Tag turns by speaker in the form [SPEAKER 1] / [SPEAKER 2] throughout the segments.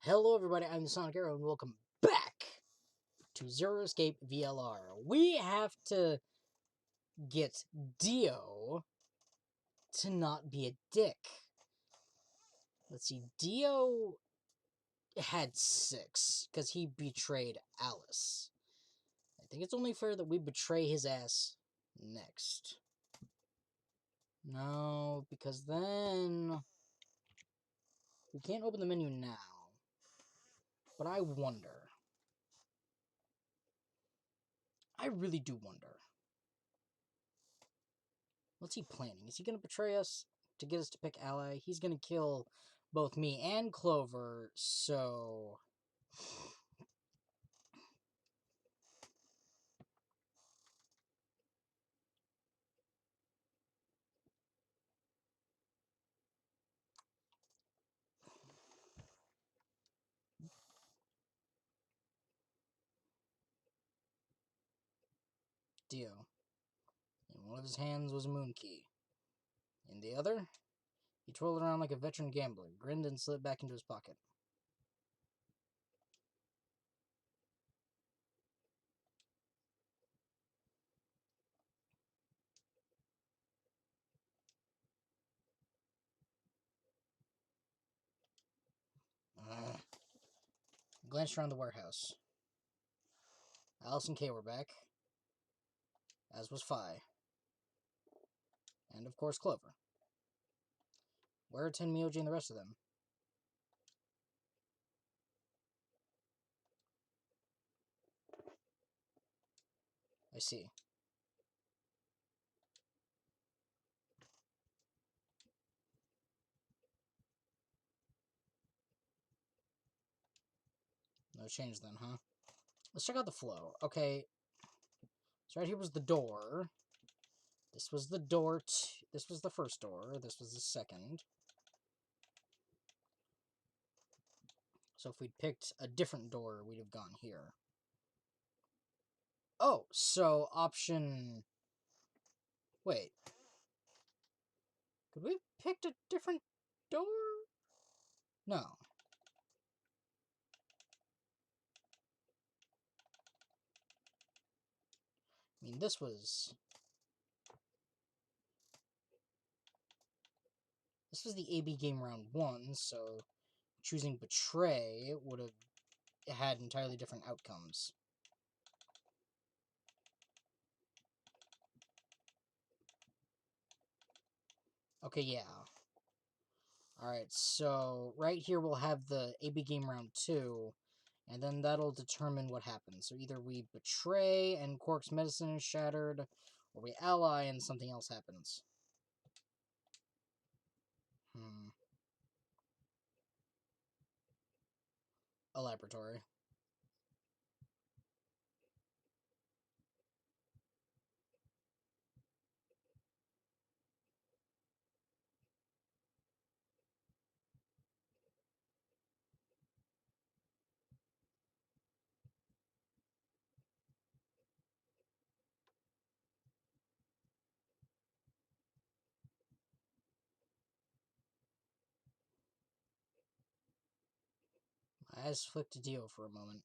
[SPEAKER 1] Hello everybody, I'm the Sonic Arrow and welcome back to Zero Escape VLR. We have to get Dio to not be a dick. Let's see, Dio had 6 because he betrayed Alice. I think it's only fair that we betray his ass next. No, because then we can't open the menu now. But I wonder. I really do wonder. What's he planning? Is he going to betray us to get us to pick ally? He's going to kill both me and Clover, so... Dio. In one of his hands was a moon key. In the other, he twirled around like a veteran gambler, grinned and slid back into his pocket. Glanced around the warehouse. Alice and Kay were back, as was Phi. And, of course, Clover. Where are Tenmyoji and the rest of them? I see. No change then, huh? Let's check out the flow. Okay. So right here was the door. This was the door. This was the first door. This was the second. So if we'd picked a different door, we'd have gone here. Oh, so option... Wait. Could we have picked a different door? No. I mean, this was... This was the AB game round 1, so choosing Betray would have had entirely different outcomes. Okay, yeah. Alright, so right here we'll have the AB game round 2, and then that'll determine what happens. So either we betray and Quark's medicine is shattered, or we ally and something else happens. A laboratory. My eyes flicked to Dio for a moment.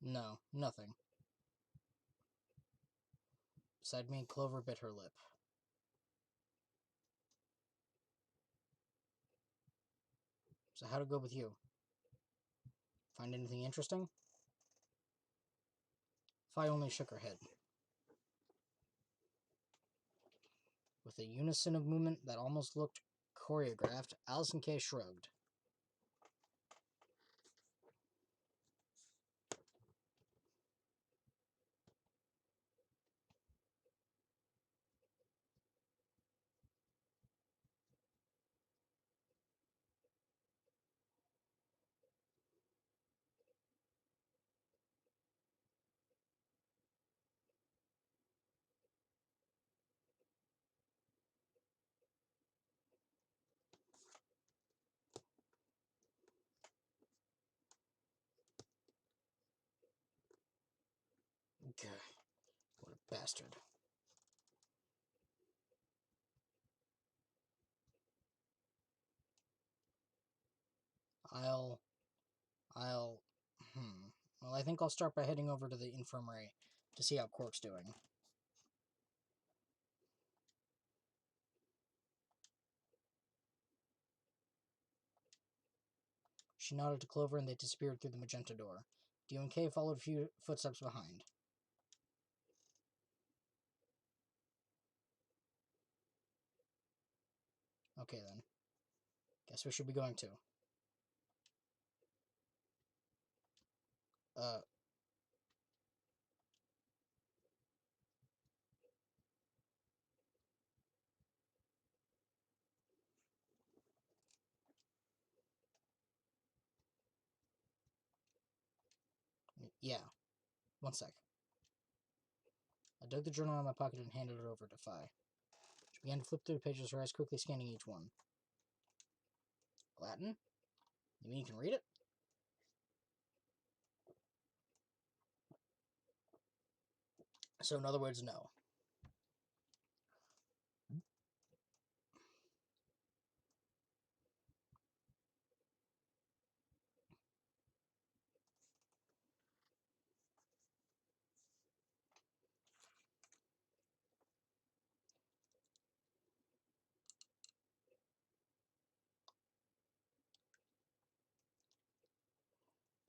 [SPEAKER 1] No, nothing. Beside me, Clover bit her lip. So how'd it go with you? Find anything interesting? Phi only shook her head. With a unison of movement that almost looked choreographed, Alice and Kay shrugged. Okay. What a bastard. I'll... Well, I think I'll start by heading over to the infirmary to see how Quark's doing. She nodded to Clover and they disappeared through the magenta door. Dio and Kay followed a few footsteps behind. Okay then. Guess we should be going too. Yeah. One sec. I dug the journal out of my pocket and handed it over to Phi. She began to flip through the pages, her eyes quickly scanning each one. Latin? You mean you can read it? So in other words, no.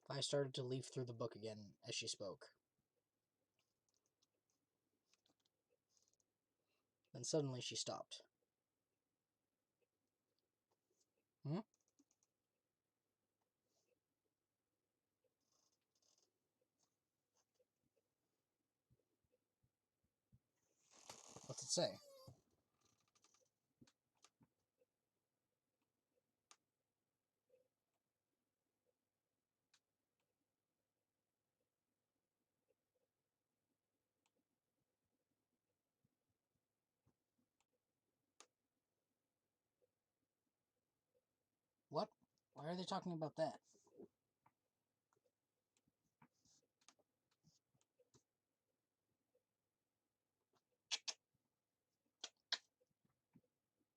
[SPEAKER 1] Phi started to leaf through the book again as she spoke. Then suddenly she stopped. Hmm? What's it say? What? Why are they talking about that?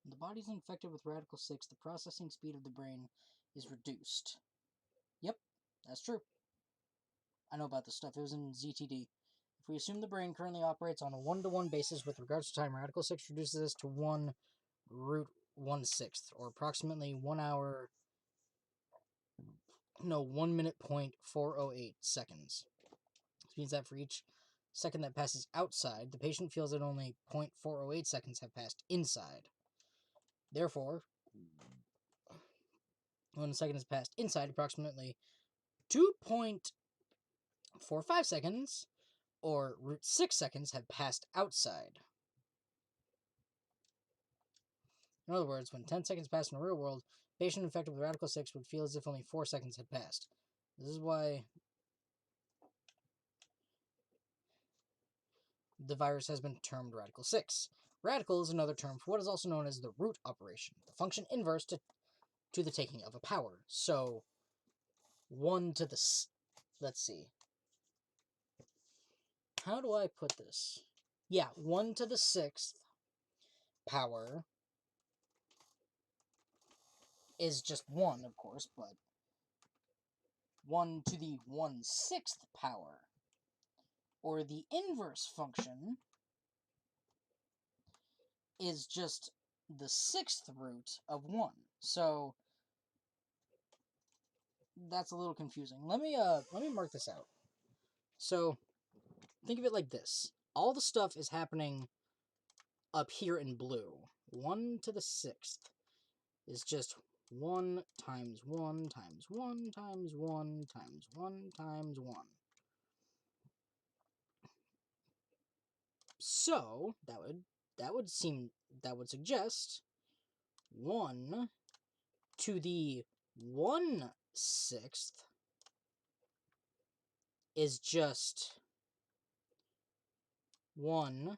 [SPEAKER 1] When the body's infected with Radical 6, the processing speed of the brain is reduced. Yep, that's true. I know about this stuff. It was in ZTD. If we assume the brain currently operates on a 1-to-1 basis with regards to time, Radical 6 reduces this to 1 root 1/6, or approximately 1 hour... No, 1 minute .408 seconds. This means that for each second that passes outside, the patient feels that only 0.408 seconds have passed inside. Therefore, when a second has passed inside, approximately 2.45 seconds, or root 6 seconds, have passed outside. In other words, when 10 seconds pass in the real world, a patient infected with Radical 6 would feel as if only 4 seconds had passed. This is why the virus has been termed Radical 6. Radical is another term for what is also known as the root operation, the function inverse to the taking of a power. So, 1 to the... Let's see. How do I put this? Yeah, 1 to the 6th power is just 1, of course, but 1 to the 1/6th power, or the inverse function, is just the 6th root of 1. So that's a little confusing. Let me mark this out. So think of it like this. All the stuff is happening up here in blue. 1 to the 6th is just 1 times 1 times 1 times 1 times 1 times 1. So that would suggest 1 to the 1/6 is just 1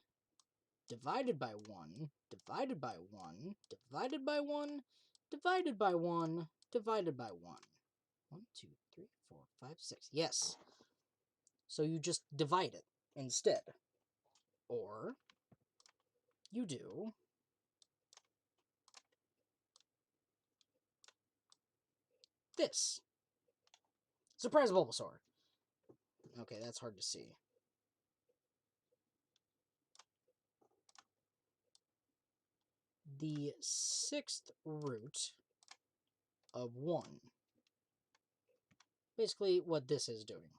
[SPEAKER 1] divided by 1 divided by 1 divided by 1 divided by 1 divided by 1. 1, 2, 3, 4, 5, 6. Yes. So you just divide it instead. Or you do this. Surprise Bulbasaur. Okay, that's hard to see. The 6th root of 1. Basically what this is doing.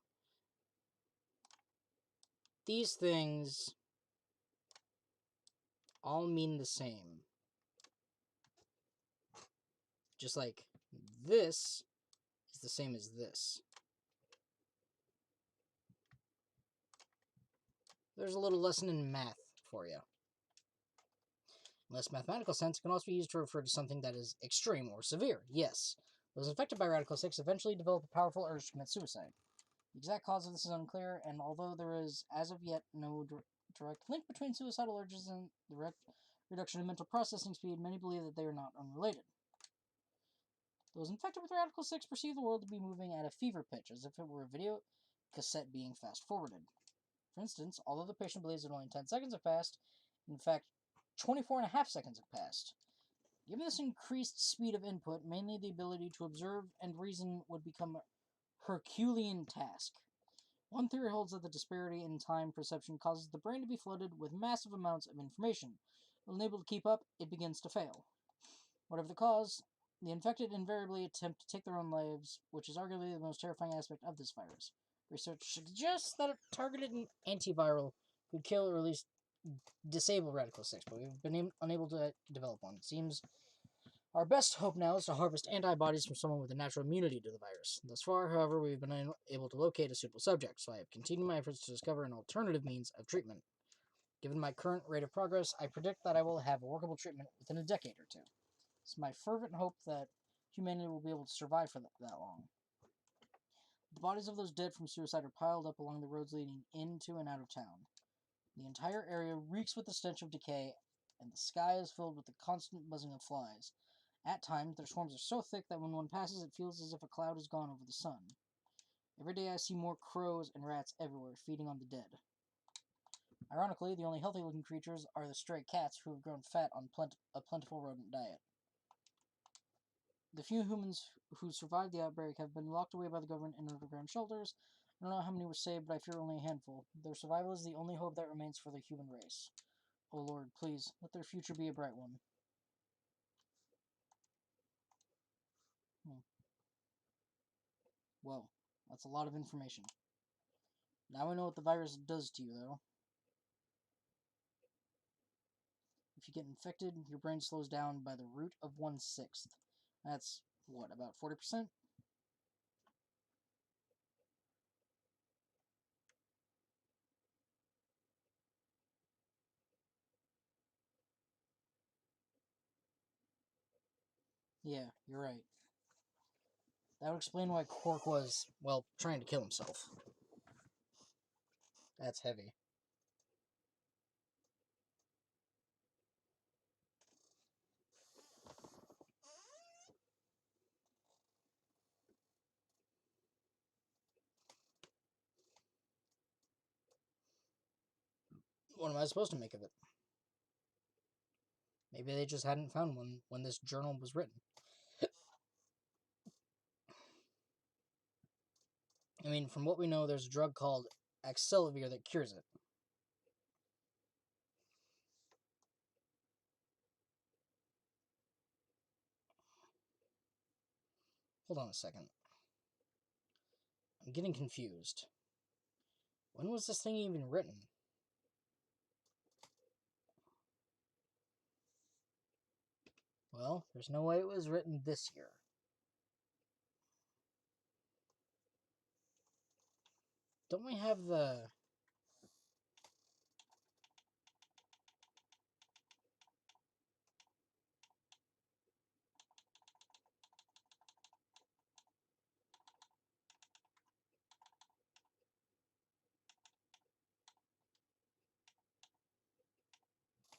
[SPEAKER 1] These things all mean the same. Just like this is the same as this. There's a little lesson in math for you. In less mathematical sense, it can also be used to refer to something that is extreme or severe. Yes, those infected by Radical 6 eventually develop a powerful urge to commit suicide. The exact cause of this is unclear, and although there is, as of yet, no direct link between suicidal urges and the reduction in mental processing speed, many believe that they are not unrelated. Those infected with Radical 6 perceive the world to be moving at a fever pitch, as if it were a video cassette being fast-forwarded. For instance, although the patient believes that only 10 seconds have passed, in fact, 24.5 seconds have passed. Given this increased speed of input, mainly the ability to observe and reason would become a Herculean task. One theory holds that the disparity in time perception causes the brain to be flooded with massive amounts of information. Unable to keep up, it begins to fail. Whatever the cause, the infected invariably attempt to take their own lives, which is arguably the most terrifying aspect of this virus. Research suggests that a targeted antiviral could kill or at least disable Radical 6, but we've been unable to develop one. It seems our best hope now is to harvest antibodies from someone with a natural immunity to the virus. Thus far, however, we've been able to locate a suitable subject, so I have continued my efforts to discover an alternative means of treatment. Given my current rate of progress, I predict that I will have a workable treatment within a decade or two. It's my fervent hope that humanity will be able to survive for that long. The bodies of those dead from suicide are piled up along the roads leading into and out of town. The entire area reeks with the stench of decay, and the sky is filled with the constant buzzing of flies. At times, their swarms are so thick that when one passes, it feels as if a cloud has gone over the sun. Every day I see more crows and rats everywhere, feeding on the dead. Ironically, the only healthy-looking creatures are the stray cats who have grown fat on a plentiful rodent diet. The few humans who survived the outbreak have been locked away by the government in underground shelters. I don't know how many were saved, but I fear only a handful. Their survival is the only hope that remains for the human race. Oh Lord, please, let their future be a bright one. Whoa, that's a lot of information. Now I know what the virus does to you, though. If you get infected, your brain slows down by the root of 1/6. That's, what, about 40%? Yeah, you're right. That would explain why Quark was, well, trying to kill himself. That's heavy. What am I supposed to make of it? Maybe they just hadn't found one when this journal was written. I mean, from what we know, there's a drug called Axelavir that cures it. Hold on a second. I'm getting confused. When was this thing even written? Well, there's no way it was written this year. Don't we have the...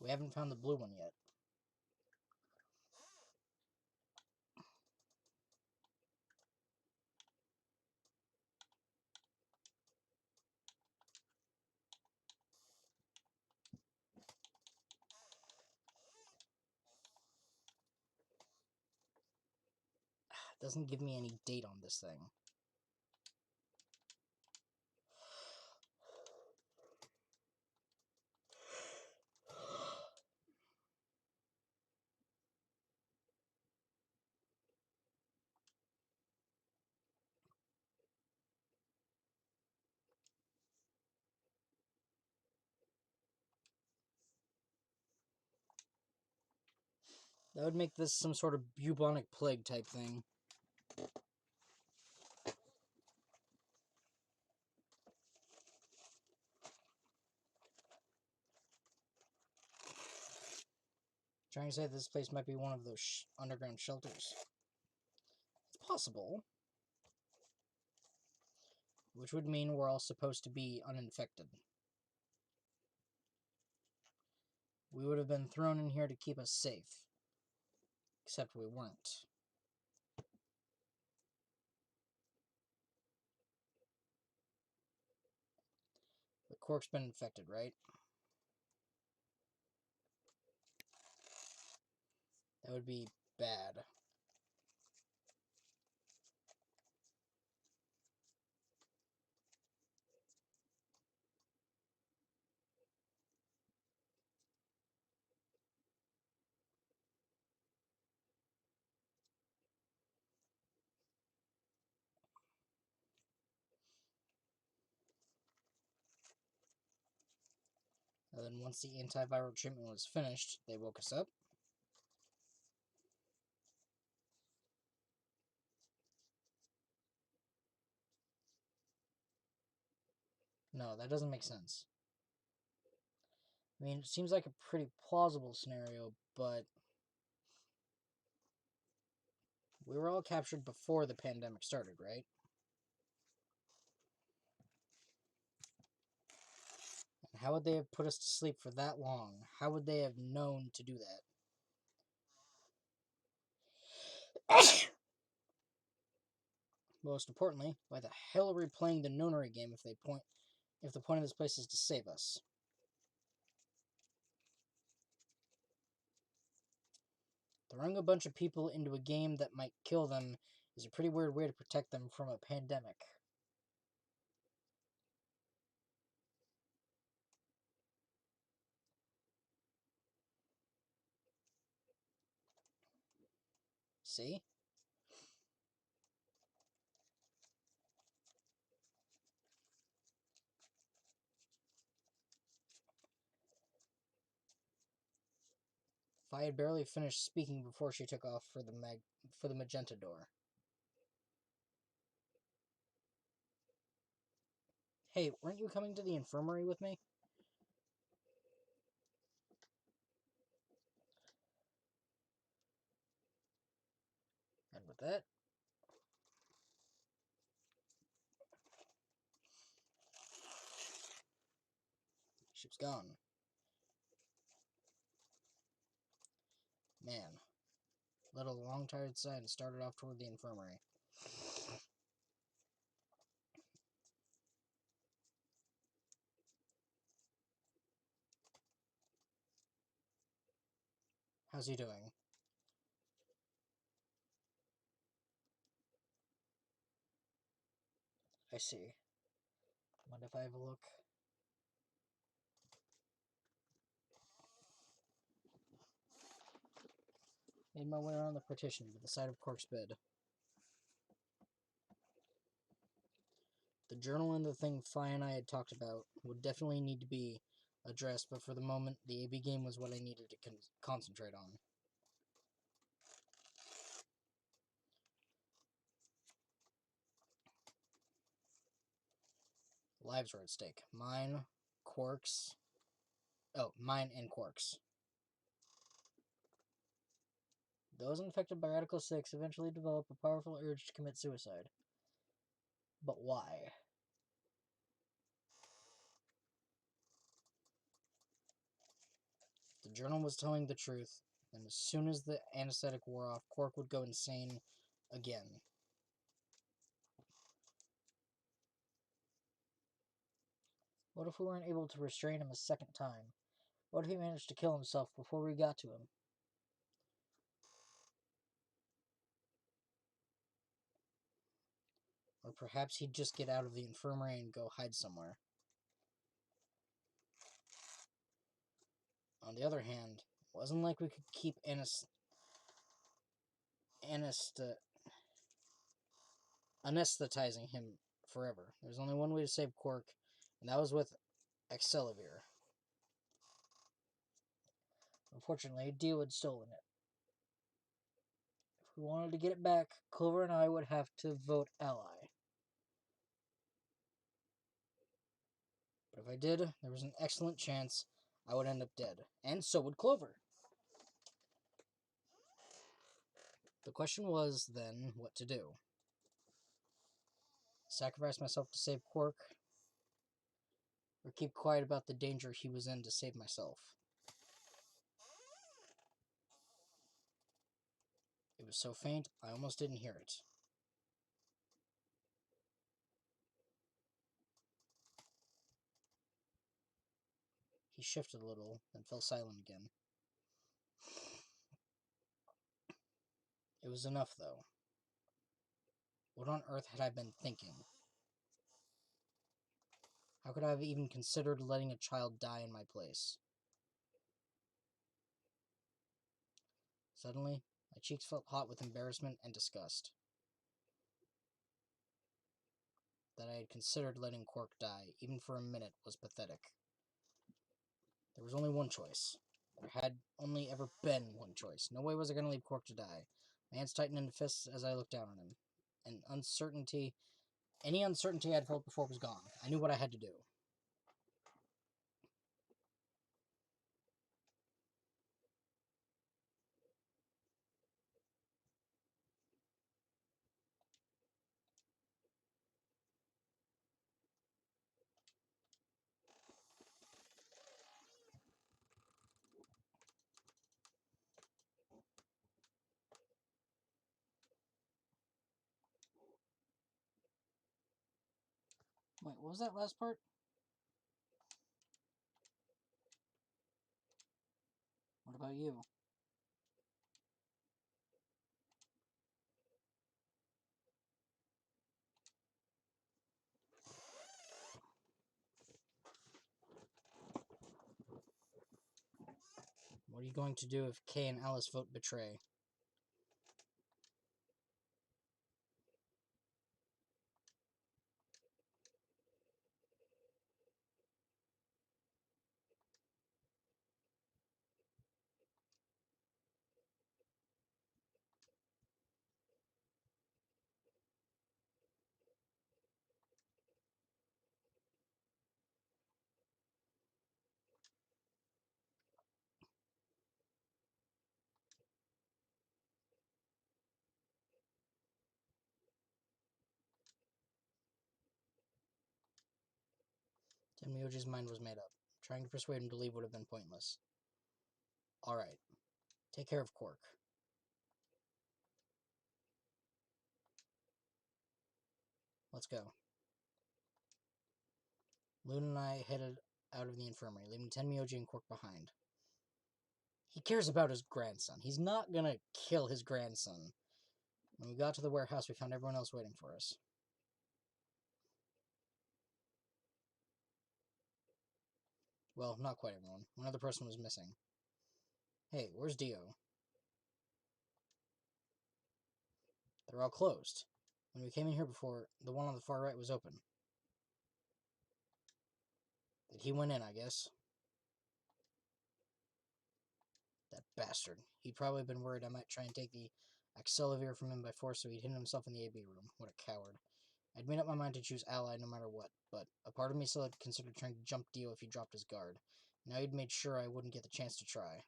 [SPEAKER 1] We haven't found the blue one yet. Doesn't give me any date on this thing. That would make this some sort of bubonic plague type thing. Trying to say this place might be one of those underground shelters. It's possible. Which would mean we're all supposed to be uninfected. We would have been thrown in here to keep us safe. Except we weren't. The cork's been infected, right? That would be bad. And then once the antiviral treatment was finished, they woke us up. No, that doesn't make sense. I mean, it seems like a pretty plausible scenario, but we were all captured before the pandemic started, right? And how would they have put us to sleep for that long? How would they have known to do that? Most importantly, why the hell are we playing the nonary game if the point of this place is to save us? Throwing a bunch of people into a game that might kill them is a pretty weird way to protect them from a pandemic. See? If I had barely finished speaking before she took off for the magenta door. Hey, weren't you coming to the infirmary with me? And with that, ship's gone. Man, let a long tired sigh and started off toward the infirmary. How's he doing? I see. Mind if I have a look? Made my way around the partition to the side of Cork's bed. The journal and the thing Fi and I had talked about would definitely need to be addressed, but for the moment, the AB game was what I needed to concentrate on. Lives were at stake. Mine, Quark's. Oh, mine and Quark's. Those infected by Radical 6 eventually develop a powerful urge to commit suicide. But why? The journal was telling the truth, and as soon as the anesthetic wore off, Quark would go insane again. What if we weren't able to restrain him a second time? What if he managed to kill himself before we got to him? Or perhaps he'd just get out of the infirmary and go hide somewhere. On the other hand, it wasn't like we could keep anesthetizing him forever. There was only one way to save Quark, and that was with Accelavir. Unfortunately, Dio had stolen it. If we wanted to get it back, Clover and I would have to vote ally. But if I did, there was an excellent chance I would end up dead. And so would Clover. The question was, then, what to do. Sacrifice myself to save Quark, or keep quiet about the danger he was in to save myself. It was so faint, I almost didn't hear it. He shifted a little, then fell silent again. It was enough, though. What on earth had I been thinking? How could I have even considered letting a child die in my place? Suddenly, my cheeks felt hot with embarrassment and disgust. That I had considered letting Quark die, even for a minute, was pathetic. There was only one choice. There had only ever been one choice. No way was I going to leave Quark to die. My hands tightened into fists as I looked down on him. And any uncertainty I'd felt before was gone. I knew what I had to do. Wait, what was that last part? What about you? What are you going to do if Kay and Alice vote betray? Tenmyoji's mind was made up. Trying to persuade him to leave would have been pointless. Alright. Take care of Quark. Let's go. Loon and I headed out of the infirmary, leaving Tenmyoji and Quark behind. He cares about his grandson. He's not gonna kill his grandson. When we got to the warehouse, we found everyone else waiting for us. Well, not quite everyone. One other person was missing. Hey, where's Dio? They're all closed. When we came in here before, the one on the far right was open. He went in, I guess. That bastard. He'd probably been worried I might try and take the Accelavir from him by force, so he'd hidden himself in the AB room. What a coward. I'd made up my mind to choose ally no matter what, but a part of me still had considered trying to jump Dio if he dropped his guard. Now he'd made sure I wouldn't get the chance to try.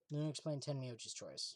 [SPEAKER 1] Loon explained Tenmyoji's choice.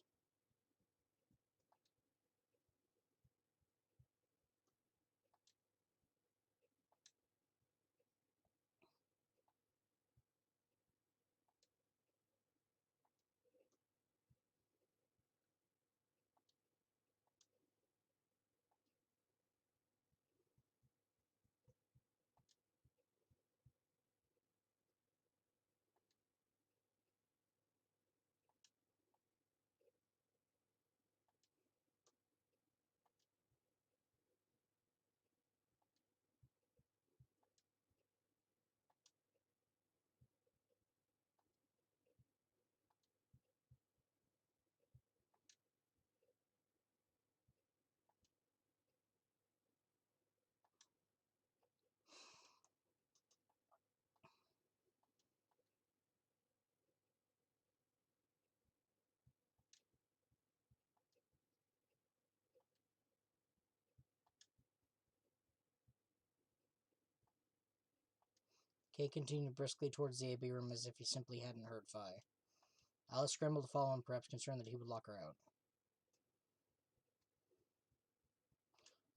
[SPEAKER 1] Kay continued briskly towards the AB room as if he simply hadn't heard Phi. Alice scrambled to follow him, perhaps concerned that he would lock her out.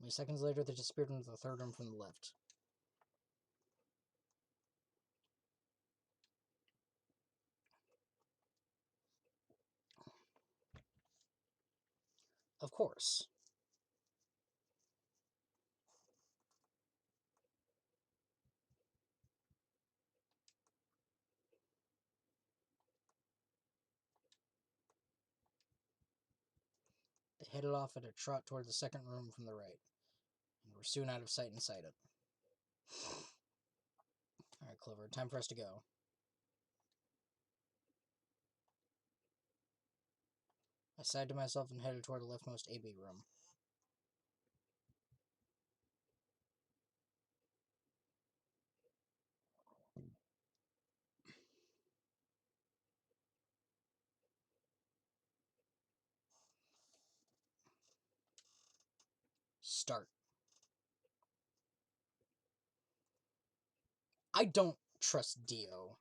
[SPEAKER 1] Only seconds later, they disappeared into the third room from the left. Of course. They headed off at a trot toward the second room from the right, and were soon out of sight inside it. Alright, Clover, time for us to go. I sighed to myself and headed toward the leftmost AB room. Start. I don't trust Dio.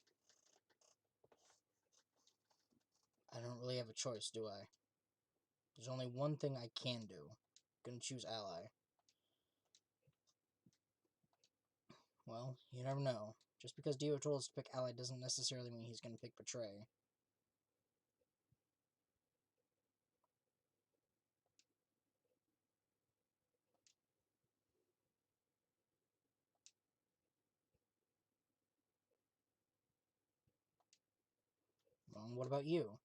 [SPEAKER 1] I don't really have a choice, do I? There's only one thing I can do. I'm gonna choose Ally. Well, you never know. Just because Dio told us to pick Ally doesn't necessarily mean he's gonna pick Betray. Well, what about you?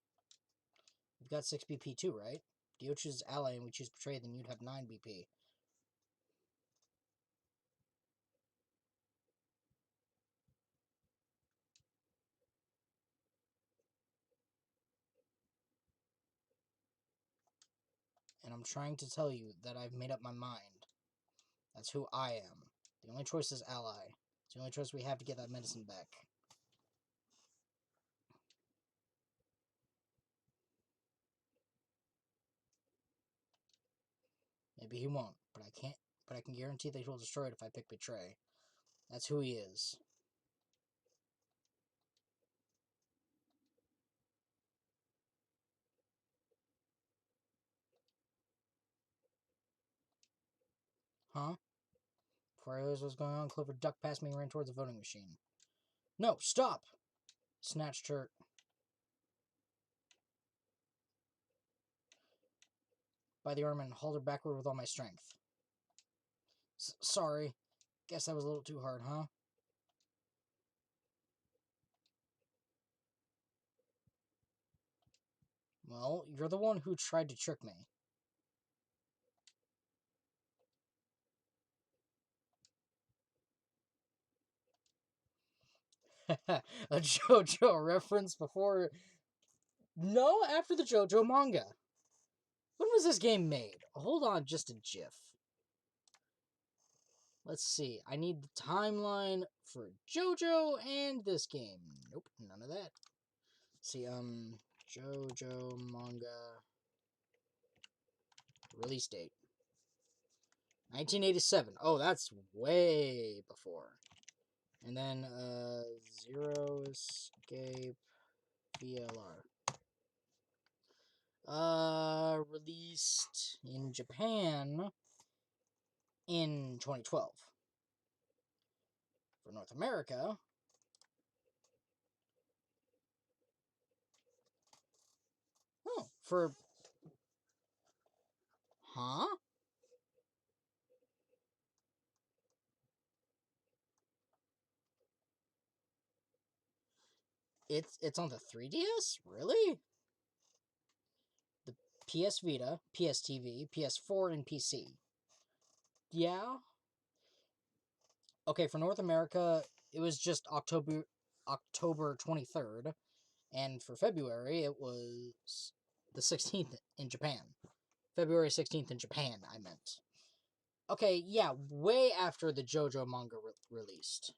[SPEAKER 1] You've got 6 BP too, right? Dio chooses Ally and we choose Betray, then you'd have 9 BP. And I'm trying to tell you that I've made up my mind. That's who I am. The only choice is Ally. It's the only choice we have to get that medicine back. Maybe he won't, but I can't. But I can guarantee that he'll destroy it if I pick Betray. That's who he is. Huh? Before I realized what was going on, Clover ducked past me and ran towards the voting machine. No, stop! Snatched her by the arm and hauled her backward with all my strength. Sorry. Guess that was a little too hard, huh? Well, you're the one who tried to trick me. A JoJo reference before... No, after the JoJo manga. When was this game made? Hold on, just a GIF. Let's see. I need the timeline for JoJo and this game. Nope, none of that. Let's see, JoJo manga release date. 1987. Oh, that's way before. And then, Zero Escape VLR. Released in Japan in 2012. For North America, oh, for... Huh? It's on the 3DS? Really? The PS Vita, PS TV, PS4, and PC. Yeah? Okay, for North America, it was just October 23rd, and for February, it was the 16th in Japan. February 16th in Japan, I meant. Okay, yeah, way after the JoJo manga released.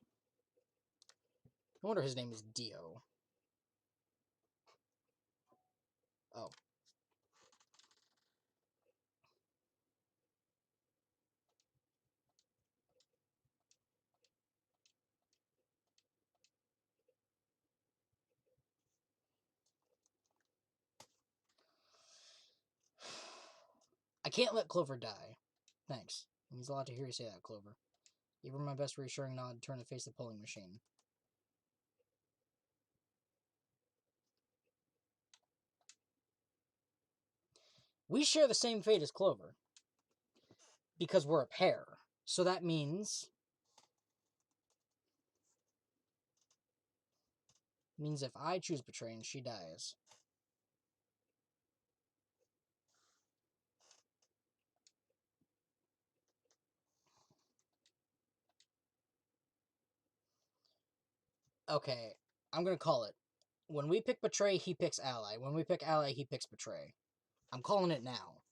[SPEAKER 1] No wonder his name is Dio. Oh. I can't let Clover die. Thanks. It means a lot to hear you say that, Clover. Give her my best reassuring nod and turn to face the polling machine. We share the same fate as Clover. Because we're a pair. So that means... if I choose betray and she dies... Okay, I'm gonna call it. When we pick betray, he picks ally. When we pick ally, he picks betray. I'm calling it now.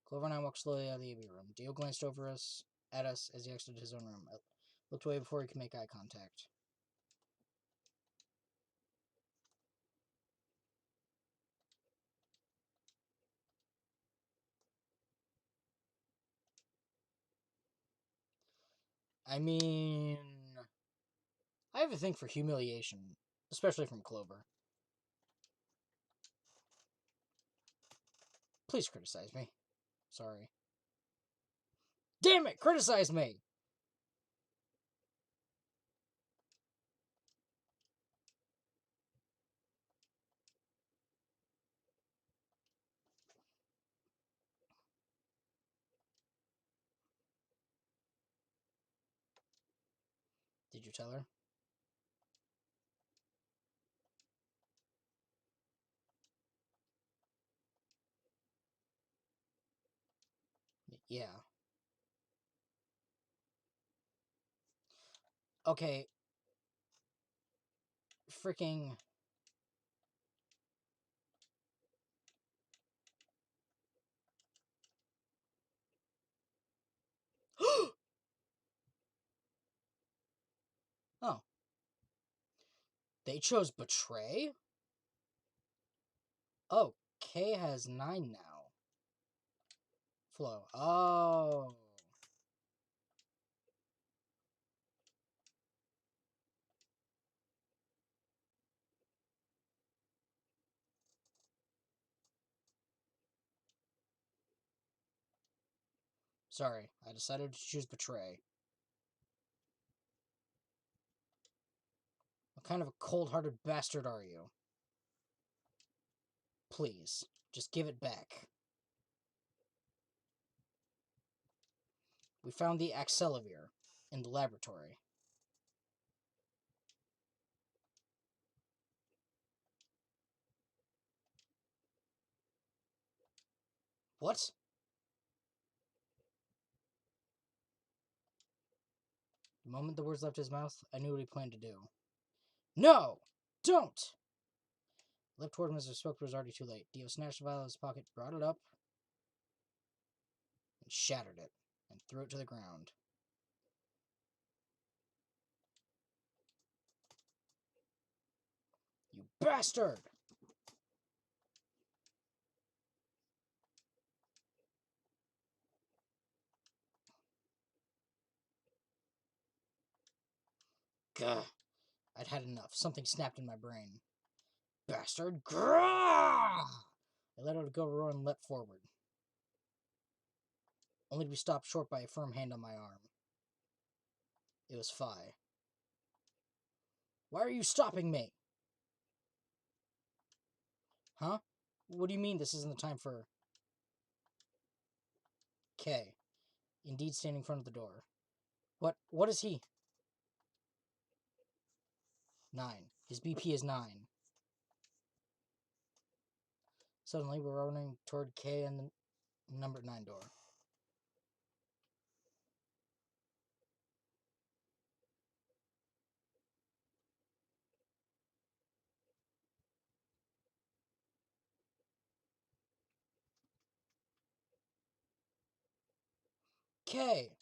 [SPEAKER 1] Clover and I walked slowly out of the AV room. Dio glanced over at us as he exited his own room. I looked away before he could make eye contact. I mean... I have a thing for humiliation, especially from Clover. Please criticize me. Sorry. Damn it! Criticize me! Did you tell her? Yeah. Okay. Freaking... Oh. They chose betray? Oh, K has 9 now. Flow. Oh. Sorry, I decided to choose betray. What kind of a cold-hearted bastard are you? Please, just give it back. We found the Axelavir in the laboratory. What? The moment the words left his mouth, I knew what he planned to do. No! Don't! I leapt toward him as I spoke, but it was already too late. Dio snatched the vial out of his pocket, brought it up, and shattered it, and threw it to the ground. You bastard! Gah. I'd had enough. Something snapped in my brain. Bastard! Grah! I let out a go roar and leapt forward, only to be stopped short by a firm hand on my arm. It was Phi. Why are you stopping me? Huh? What do you mean this isn't the time for... K. Indeed standing in front of the door. What is he? 9. His BP is 9. Suddenly, we're running toward K and the number 9 door. K!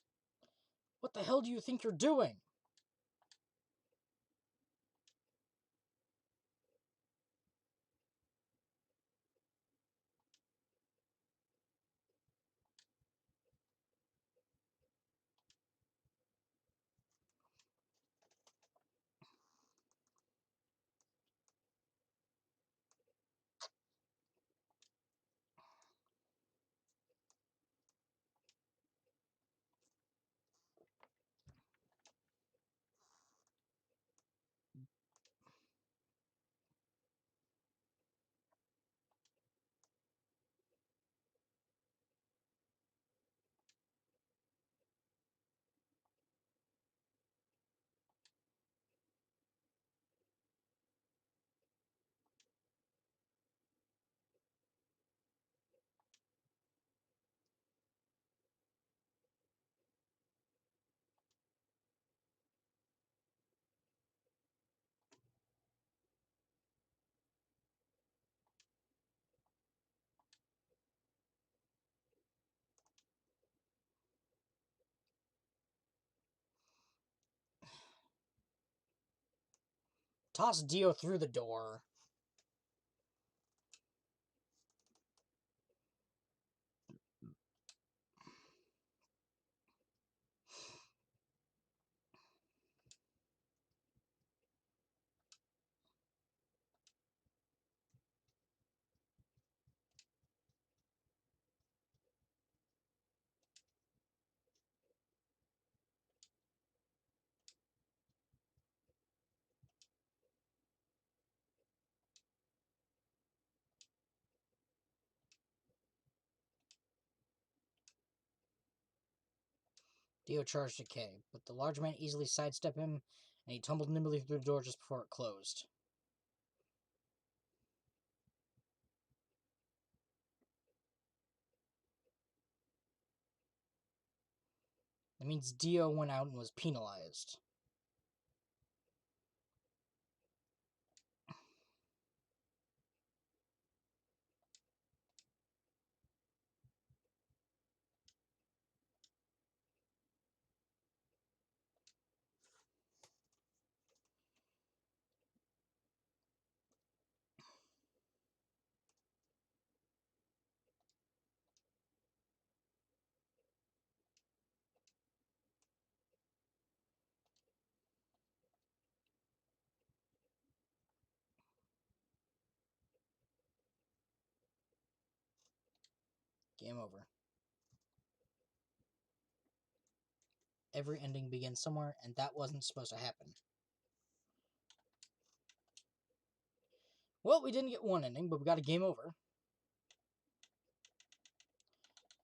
[SPEAKER 1] What the hell do you think you're doing? Toss Dio through the door. Dio charged at Kay, but the large man easily sidestepped him, and he tumbled nimbly through the door just before it closed. That means Dio went out and was penalized. Game over. Every ending begins somewhere, and that wasn't supposed to happen. Well, we didn't get one ending, but we got a game over.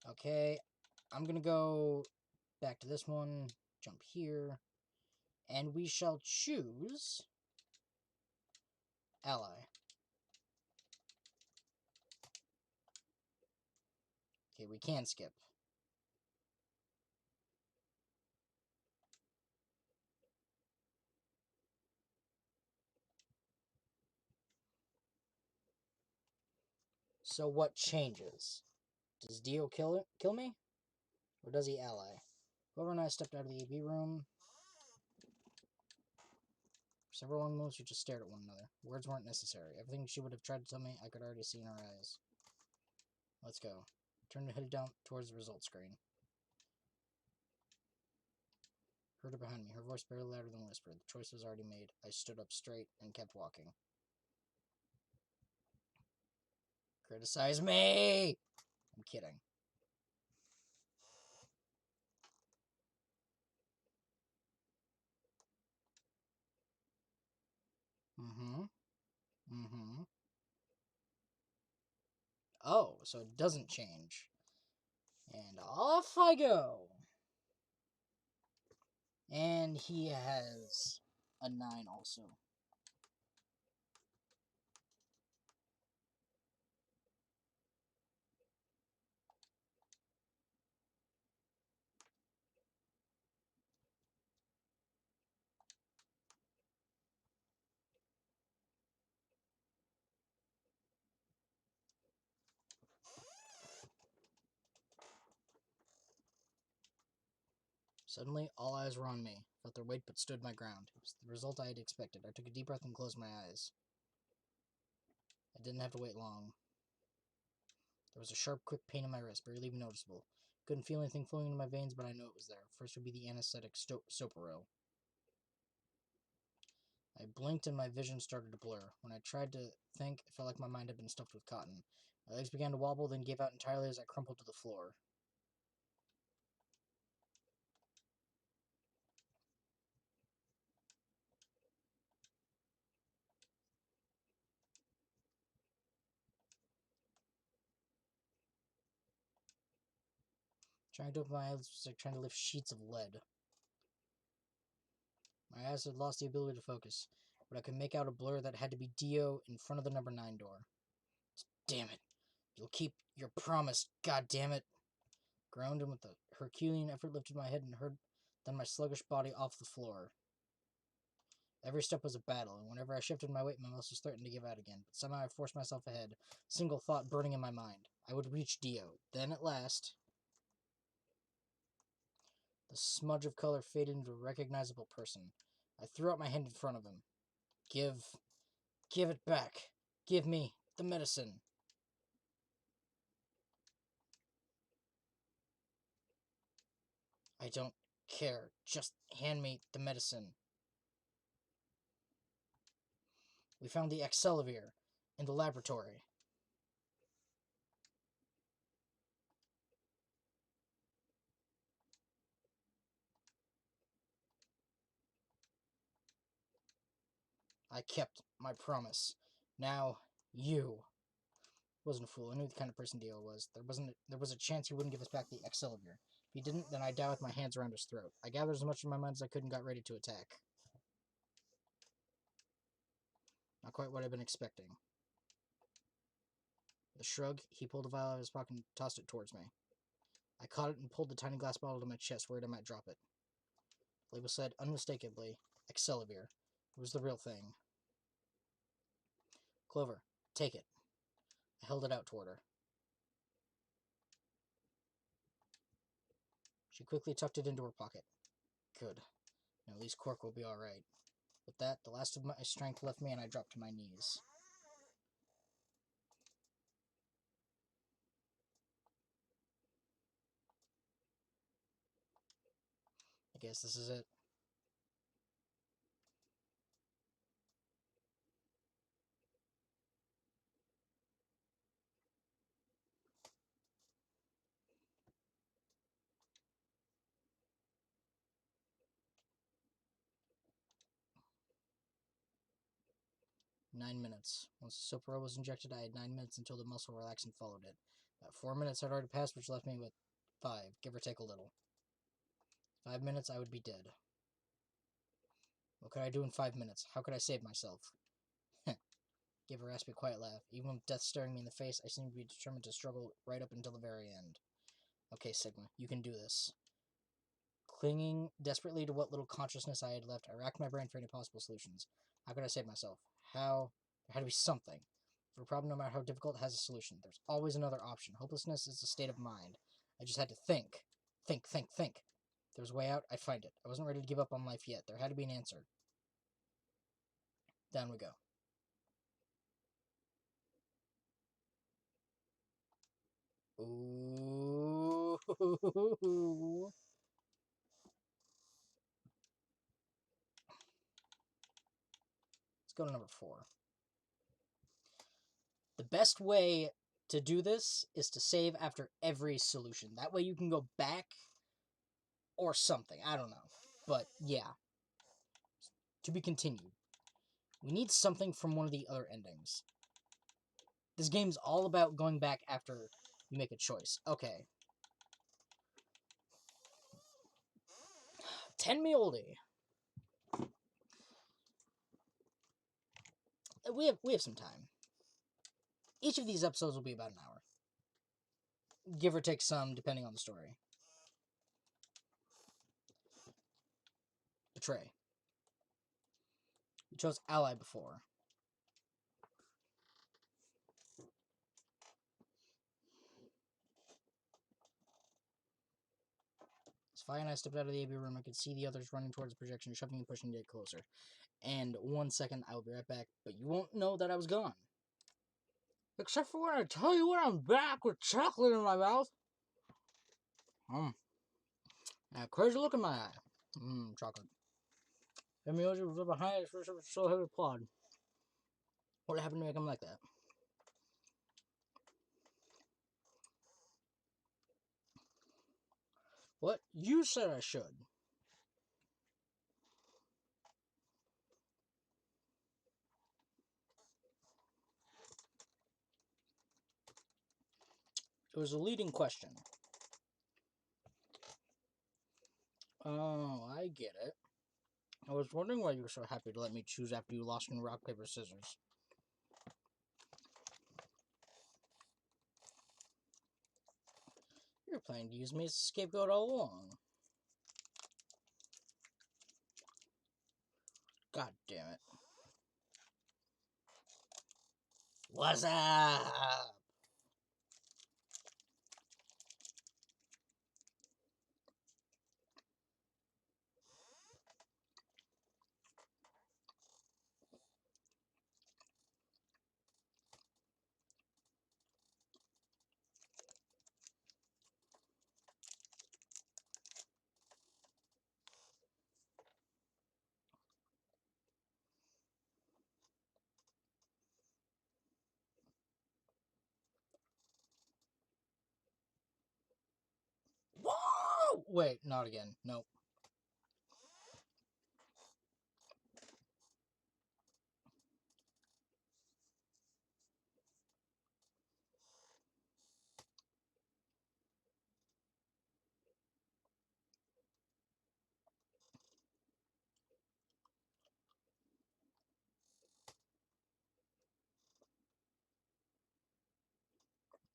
[SPEAKER 1] Okay, I'm gonna go back to this one, jump here, and we shall choose ally. Okay, we can skip. So what changes? Does Dio kill me? Or does he ally? Whoever and I stepped out of the AV room. For several long moments, we just stared at one another. Words weren't necessary. Everything she would have tried to tell me, I could already see in her eyes. Let's go. Turned and headed down towards the results screen. Heard her behind me, her voice barely louder than a whisper. The choice was already made. I stood up straight and kept walking. Criticize me! I'm kidding. Oh, so it doesn't change. And off I go. And he has a 9 also. Suddenly, all eyes were on me. Felt their weight but stood my ground. It was the result I had expected. I took a deep breath and closed my eyes. I didn't have to wait long. There was a sharp, quick pain in my wrist, barely even noticeable. Couldn't feel anything flowing into my veins, but I knew it was there. First would be the anesthetic Soparil. I blinked and my vision started to blur. When I tried to think, it felt like my mind had been stuffed with cotton. My legs began to wobble, then gave out entirely as I crumpled to the floor. Trying to open my eyes was like trying to lift sheets of lead. My eyes had lost the ability to focus, but I could make out a blur that had to be Dio in front of the number 9 door. Damn it. You'll keep your promise, god damn it. Groaned, and with a Herculean effort lifted my head and heard then my sluggish body off the floor. Every step was a battle, and whenever I shifted my weight, my muscles threatened to give out again. But somehow I forced myself ahead, single thought burning in my mind. I would reach Dio. Then, at last, the smudge of color faded into a recognizable person. I threw out my hand in front of him. Give it back. Give me the medicine. I don't care. Just hand me the medicine. We found the Accelavir in the laboratory. I kept my promise. Now, you. Wasn't a fool. I knew the kind of person Dio was. There was a chance he wouldn't give us back the Accelavir. If he didn't, then I died with my hands around his throat. I gathered as much in my mind as I could and got ready to attack. Not quite what I'd been expecting. With a shrug, he pulled a vial out of his pocket and tossed it towards me. I caught it and pulled the tiny glass bottle to my chest, worried I might drop it. The label said, unmistakably, Accelavir. It was the real thing. Clover, take it. I held it out toward her. She quickly tucked it into her pocket. Good. Now at least Cork will be alright. With that, the last of my strength left me and I dropped to my knees. I guess this is it. $9 minutes. Once the Sopra was injected, I had 9 minutes until the muscle relaxation followed it. About 4 minutes had already passed, which left me with 5, give or take a little. 5 minutes, I would be dead. What could I do in 5 minutes? How could I save myself? Gave a raspy, quiet laugh. Even with death staring me in the face, I seemed to be determined to struggle right up until the very end. Okay, Sigma, you can do this. Clinging desperately to what little consciousness I had left, I racked my brain for any possible solutions. How could I save myself? How? There had to be something. For a problem, no matter how difficult, it has a solution. There's always another option. Hopelessness is a state of mind. I just had to think. Think. If there was a way out, I'd find it. I wasn't ready to give up on life yet. There had to be an answer. Down we go. Ooh. Let's go to number 4. The best way to do this is to save after every solution. That way you can go back or something. I don't know. But yeah. To be continued. We need something from one of the other endings. This game's all about going back after you make a choice. Okay. 10 me oldie. We have some time. Each of these episodes will be about an hour. Give or take some, depending on the story. Betray. We chose Ally before. As Fi and I stepped out of the AB room, I could see the others running towards the projection, shoving and pushing to get closer. And 1 second, I will be right back, but you won't know that I was gone. Except for when I tell you when I'm back with chocolate in my mouth. Crazy look in my eye. Chocolate. Emioji was behind it, so heavy applaud. What happened to make him like that? What? You said I should. It was a leading question. Oh, I get it. I was wondering why you were so happy to let me choose after you lost in rock, paper, scissors. You're planning to use me as a scapegoat all along. God damn it. What's up? No! Wait, not again. Nope.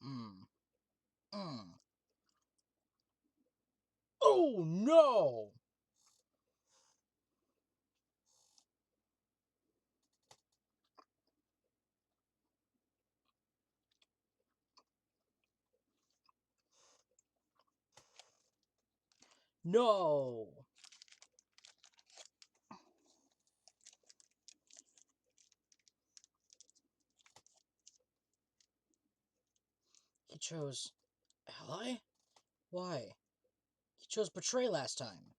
[SPEAKER 1] Mm. Mm. Oh, no! No! He chose ally? Why? He chose betray last time.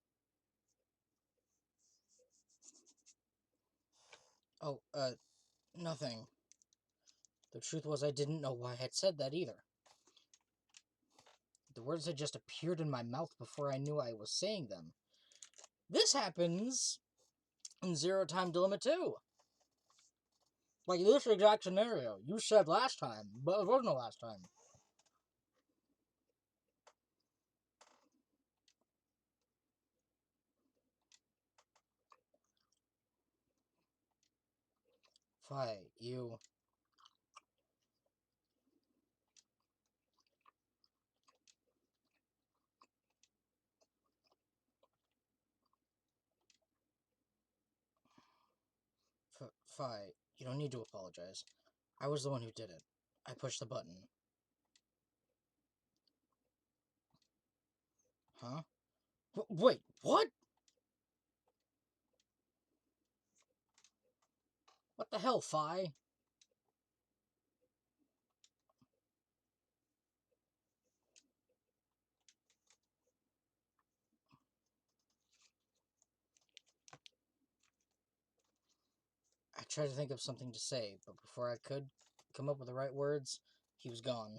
[SPEAKER 1] Oh, nothing. The truth was I didn't know why I had said that either. The words had just appeared in my mouth before I knew I was saying them. This happens in Zero Time Dilemma 2. Like this exact scenario. You said last time, but it wasn't the last time. Fi, you... Fi, you don't need to apologize. I was the one who did it. I pushed the button. Huh? Wait, what? What the hell, Fi? I tried to think of something to say, but before I could come up with the right words, he was gone.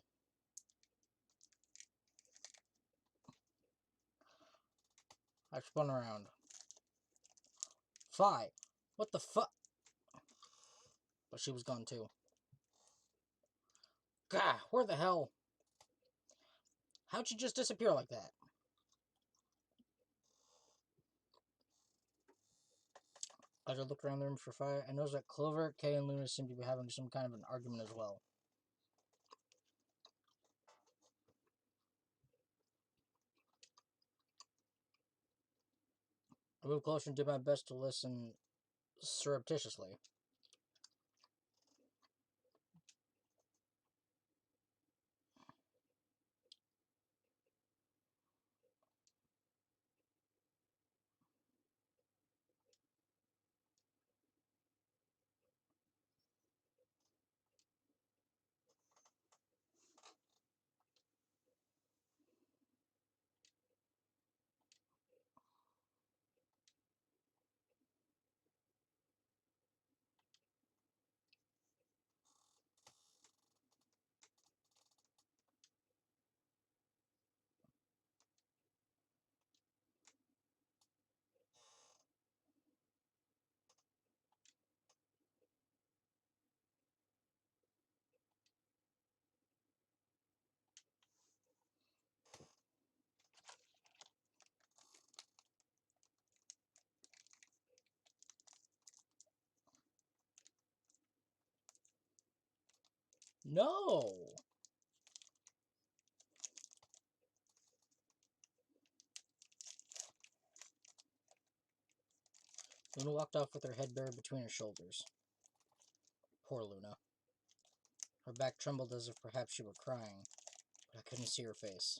[SPEAKER 1] I spun around. Fi, what the fuck? But she was gone too. Gah, where the hell? How'd she just disappear like that? As I looked around the room for Fi, I noticed that Clover, Kay, and Luna seemed to be having some kind of an argument as well. I moved closer and did my best to listen surreptitiously. No! Luna walked off with her head buried between her shoulders. Poor Luna. Her back trembled as if perhaps she were crying, but I couldn't see her face.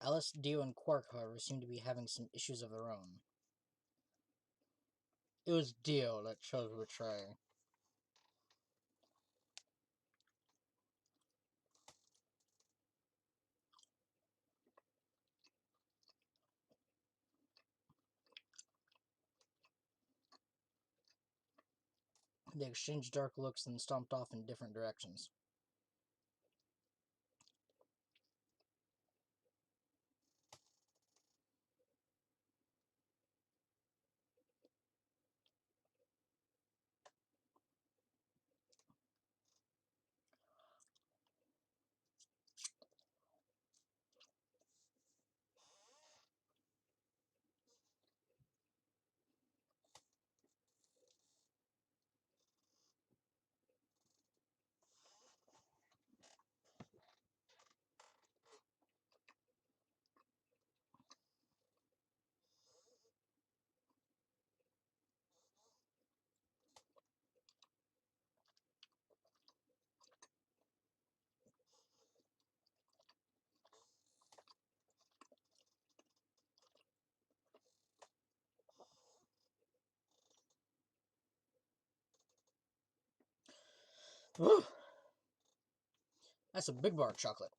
[SPEAKER 1] Alice, Dio, and Quark, however, seemed to be having some issues of their own. It was Dio that chose to betray. They exchanged dark looks and stomped off in different directions. That's a big bar of chocolate.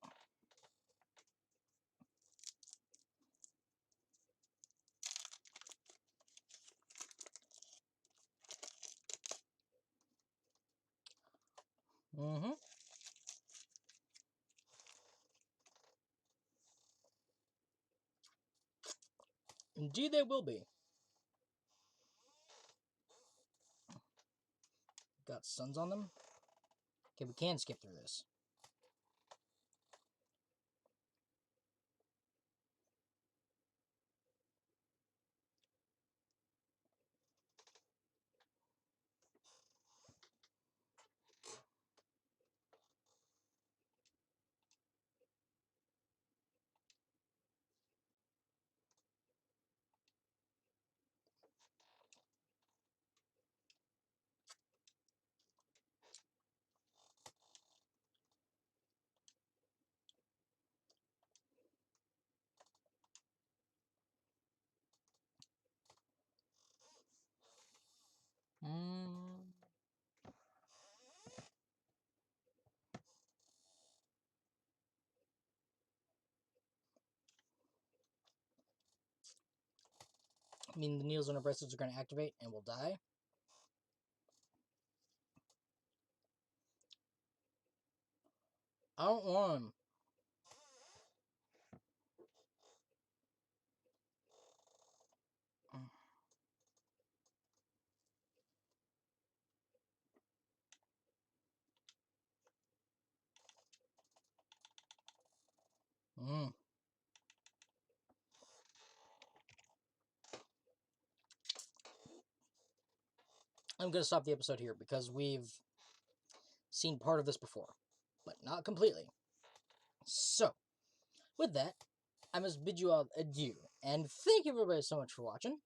[SPEAKER 1] Mm-hmm. Indeed they will be. Got suns on them. Okay, we can skip through this. Mm. I mean, the needles on our bracelets are going to activate and we'll die. I don't want them. Mm. I'm going to stop the episode here because we've seen part of this before, but not completely. So, with that, I must bid you all adieu, and thank you everybody so much for watching.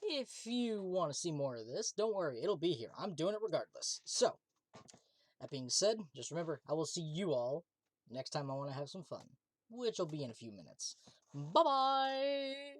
[SPEAKER 1] If you want to see more of this, don't worry, it'll be here. I'm doing it regardless. So, that being said, just remember, I will see you all next time I want to have some fun, which will be in a few minutes. Bye-bye!